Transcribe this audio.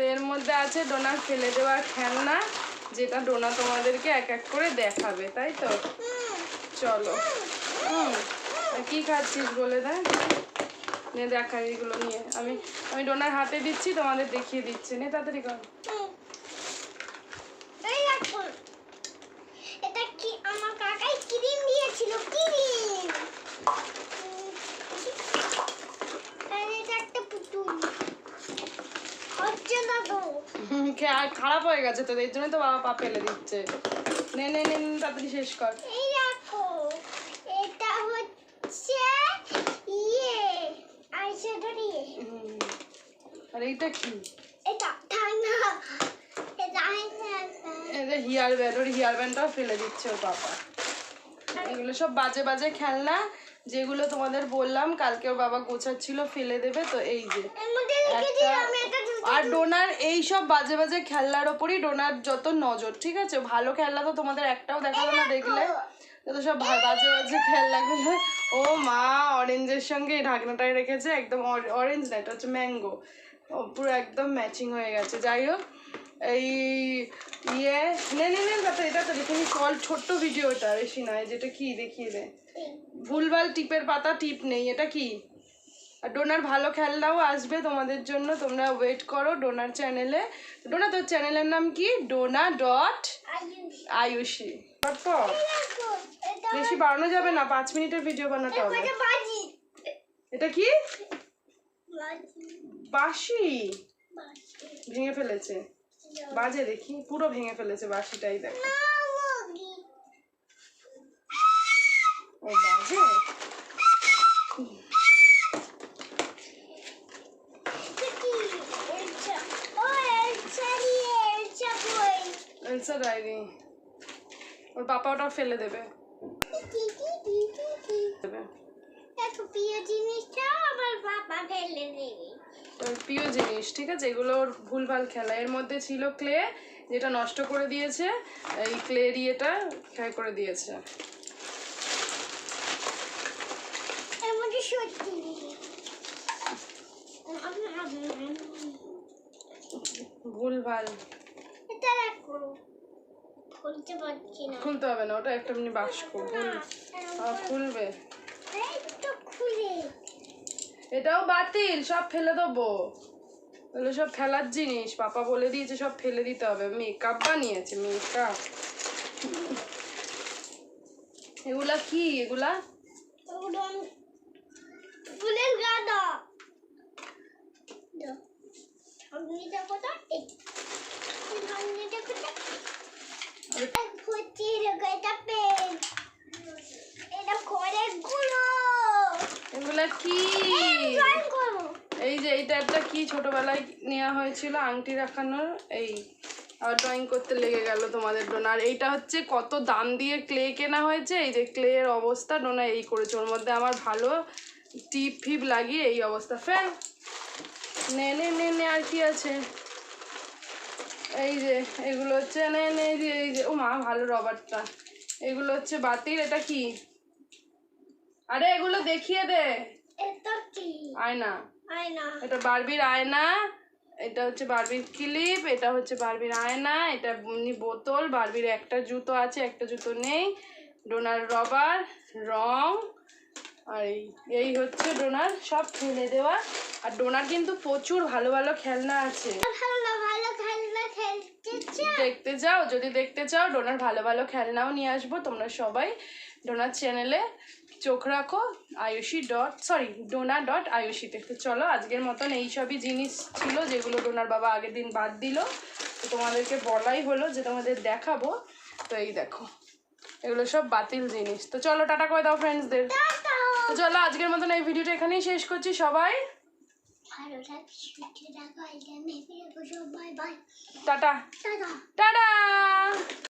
তো এর মধ্যে আছে ডোনার ফেলে দেওয়ার খেলনা, যেটা ডোনা তোমাদেরকে এক এক করে দেখাবে, তাই তো? চলো। কি খাচ্ছিস বলে দেয়, নে দেখা এইগুলো নিয়ে। আমি ডোনার হাতে দিচ্ছি, তোমাদের দেখিয়ে দিচ্ছি। নে তাড়াতাড়ি কর। এটা কি আমার কাকাই ক্রিম দিয়েছিল, ক্রিম। এটা একটা পুতুল হচ্ছে না তো, খারাপ হয়ে গেছে তো, এর জন্য তো বাবা পা ফেলে দিচ্ছে। নে নে নে তাড়াতাড়ি শেষ কর। এই দেখো, এটা হচ্ছে আইশ্যাডো দিয়ে। আর এইটা কি? এটা ঠান্ডা, এটা এটা হেয়ার ব্যান্ড, ওর হেয়ার ব্যান্ডটাও ফেলে দিচ্ছে ওর বাবা। এগুলো সব বাজে বাজে খেলনা, যেগুলো তোমাদের বললাম কালকে ওর বাবা গোছাচ্ছিল ফেলে দেবে। তো এই যে আর ডোনার এই সব বাজে বাজে খেলনার ওপরই ডোনার যত নজর, ঠিক আছে? ভালো খেলনা তো তোমাদের একটাও দেখালো না, দেখলে তো সব বাজে বাজে খেলনাগুলো। ও মা, অরেঞ্জের সঙ্গে এই ঢাকনাটাই রেখেছে, একদম অরেঞ্জ না, এটা হচ্ছে ম্যাঙ্গো, পুরো একদম ম্যাচিং হয়ে গেছে। যাই হোক, এই নে নে নে তাতে এটা তো দেখে কল ছোট্ট ভিডিওটা, বেশি নয়। যেটা কি দেখিয়ে দে, ভুলভাল টিপের পাতা টিপ নেই। এটা কি? আর ডোনার ভালো খেলনাও আসবে তোমাদের জন্য, তোমরা ওয়েট করো ডোনার চ্যানেলে। ডোনা, তোর চ্যানেলের নাম কি? ডোনা.আয়ুষী। বেশি বাড়ানো যাবে না, 5 মিনিটের ভিডিও বানাতে হবে। এটা কি? বাঁশি ভেঙে ফেলেছে, বাজে দেখি, পুরো ভেঙে ফেলেছে বাঁশিটাই, দেখো। ও বাজে। ওর বাবা ওটা ফেলে দেবে। ওর প্রিয় জিনিস, ঠিক আছে? এগুলো ওর ভুলভাল খেলা। এর মধ্যে ছিল ক্লে, যেটা নষ্ট করে দিয়েছে, এই ক্লে দিয়েটা ক্ষয় করে দিয়েছে। ভুলভাল খুলতে হবে না, ওটা একটা এমনি বাক্স, খুলবে। এটাও বাতিল, সব ফেলে দেবো। এগুলো সব ফেলার জিনিস, পাপা বলে দিয়েছে সব ফেলে দিতে হবে। মেকআপ বানিয়েছে, মেকআপ। এগুলা কি? এগুলা ফুলের গাদা। এগুলা কি? এই যে এইটা একটা কি ছোটবেলায় নেওয়া হয়েছিল আংটি রাখানোর, এই আর ড্রয়িং করতে লেগে গেল তোমাদের ডোনা। আর এইটা হচ্ছে কত দাম দিয়ে ক্লে কেনা হয়েছে, এই যে ক্লের অবস্থা ডোনা এই করেছে। ওর মধ্যে আমার ভালো টিপ ফিপ লাগিয়ে এই অবস্থা। ফেল, নে নে নে নে আর কি আছে? এই যে এগুলো হচ্ছে, নে নে এই যে, ও মা ভালো রবারটা। এগুলো হচ্ছে বাতিল। এটা কি? আরে এগুলো দেখিয়ে দে। আয়না। এটা বারবির আয়না, এটা হচ্ছে বারবির ক্লিপ, এটা হচ্ছে বারবির আয়না, এটা বোতল, বারবির একটা জুতো আছে, একটা জুতো নেই, ডোনার রবার, রং, আর এই হচ্ছে ডোনার সব ফেলে দেওয়া। আর ডোনার কিন্তু প্রচুর ভালো ভালো খেলনা আছে। দেখতে যাও, যদি দেখতে চাও ডোনার ভালো ভালো খেলনাও নিয়ে আসবো। তোমরা সবাই ডোনার চ্যানেলে চোখ রাখো, ডোনা.আয়ুষীতে। তো চলো, আজকের মতন এইসবই জিনিস ছিল যেগুলো ডোনার বাবা আগের দিন বাদ দিল। তো তোমাদেরকে বলাই হলো যে তোমাদের দেখাবো। তো এই দেখো, এগুলো সব বাতিল জিনিস। তো চলো টাটা করে দাও ফ্রেন্ডসদের। তো চলো, আজকের মতন এই ভিডিওটা এখানেই শেষ করছি। সবাই টাটা টাটা।